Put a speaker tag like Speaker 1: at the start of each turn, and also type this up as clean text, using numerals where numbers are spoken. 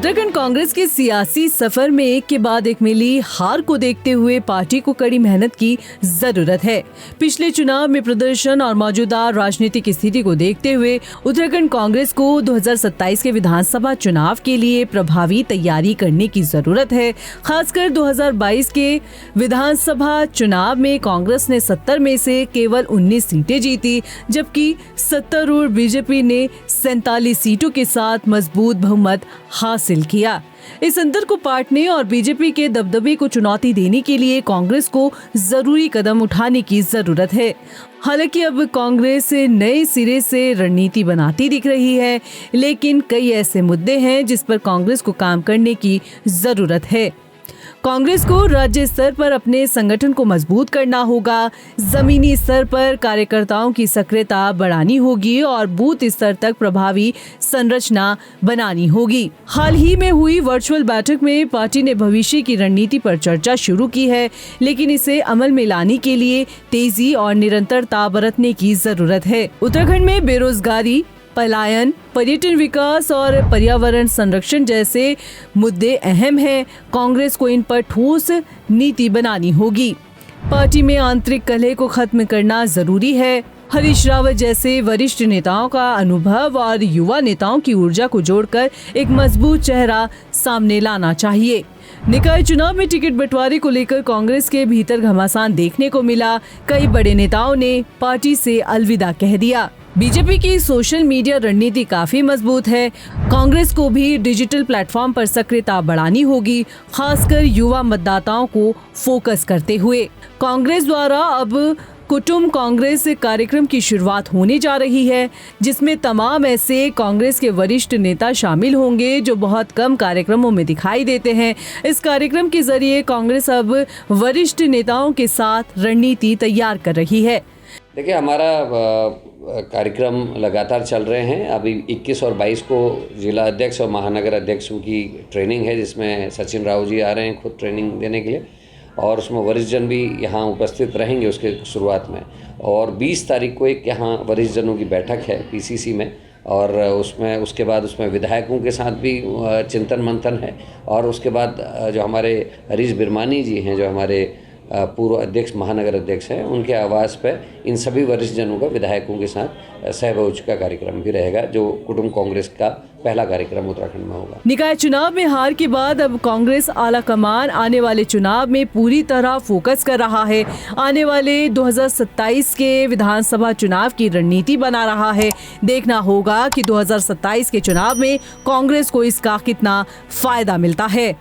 Speaker 1: उत्तराखंड कांग्रेस के सियासी सफर में एक के बाद एक मिली हार को देखते हुए पार्टी को कड़ी मेहनत की जरूरत है। पिछले चुनाव में प्रदर्शन और मौजूदा राजनीतिक स्थिति को देखते हुए उत्तराखंड कांग्रेस को 2027 के विधानसभा चुनाव के लिए प्रभावी तैयारी करने की जरूरत है। खासकर 2022 के विधानसभा चुनाव में कांग्रेस ने 70 में से केवल 19 सीटें जीती, जबकि सत्तारूढ़ बीजेपी ने 47 सीटों के साथ मजबूत बहुमत हासिल किया। इस अंतर को पाटने और बीजेपी के दबदबे को चुनौती देने के लिए कांग्रेस को जरूरी कदम उठाने की जरूरत है। हालांकि अब कांग्रेस नए सिरे से रणनीति बनाती दिख रही है, लेकिन कई ऐसे मुद्दे हैं जिस पर कांग्रेस को काम करने की जरूरत है। कांग्रेस को राज्य स्तर पर अपने संगठन को मजबूत करना होगा, जमीनी स्तर पर कार्यकर्ताओं की सक्रियता बढ़ानी होगी और बूथ स्तर तक प्रभावी संरचना बनानी होगी। हाल ही में हुई वर्चुअल बैठक में पार्टी ने भविष्य की रणनीति पर चर्चा शुरू की है, लेकिन इसे अमल में लाने के लिए तेजी और निरंतरता बरतने की जरूरत है। उत्तराखंड में बेरोजगारी, पलायन, पर्यटन विकास और पर्यावरण संरक्षण जैसे मुद्दे अहम हैं। कांग्रेस को इन पर ठोस नीति बनानी होगी। पार्टी में आंतरिक कलह को खत्म करना जरूरी है। हरीश रावत जैसे वरिष्ठ नेताओं का अनुभव और युवा नेताओं की ऊर्जा को जोड़कर एक मजबूत चेहरा सामने लाना चाहिए। निकाय चुनाव में टिकट बंटवारे को लेकर कांग्रेस के भीतर घमासान देखने को मिला। कई बड़े नेताओं ने पार्टी से अलविदा कह दिया। बीजेपी की सोशल मीडिया रणनीति काफी मजबूत है। कांग्रेस को भी डिजिटल प्लेटफॉर्म पर सक्रियता बढ़ानी होगी, खासकर युवा मतदाताओं को फोकस करते हुए। कांग्रेस द्वारा अब कुटुंब कांग्रेस कार्यक्रम की शुरुआत होने जा रही है, जिसमें तमाम ऐसे कांग्रेस के वरिष्ठ नेता शामिल होंगे जो बहुत कम कार्यक्रमों में दिखाई देते हैं। इस कार्यक्रम के जरिए कांग्रेस अब वरिष्ठ नेताओं के साथ रणनीति तैयार कर रही है।
Speaker 2: देखिए, हमारा कार्यक्रम लगातार चल रहे हैं। अभी 21 और 22 को जिला अध्यक्ष और महानगर अध्यक्षों की ट्रेनिंग है, जिसमें सचिन राव जी आ रहे हैं खुद ट्रेनिंग देने के लिए, और उसमें वरिष्ठ जन भी यहाँ उपस्थित रहेंगे उसके शुरुआत में। और 20 तारीख को एक यहाँ वरिष्ठ जनों की बैठक है पीसीसी में, और उसके बाद उसमें विधायकों के साथ भी चिंतन मंथन है। और उसके बाद जो हमारे हरीश बिरमानी जी हैं, जो हमारे पूर्व अध्यक्ष महानगर अध्यक्ष हैं, उनके आवास पर इन सभी वरिष्ठ जनों का विधायकों के साथ सहभोज का कार्यक्रम भी रहेगा, जो कुटुंब कांग्रेस का पहला कार्यक्रम उत्तराखंड में होगा।
Speaker 1: निकाय चुनाव में हार के बाद अब कांग्रेस आला कमान आने वाले चुनाव में पूरी तरह फोकस कर रहा है। आने वाले 2027 के विधानसभा चुनाव की रणनीति बना रहा है। देखना होगा कि 2027 के चुनाव में कांग्रेस को इसका कितना फायदा मिलता है।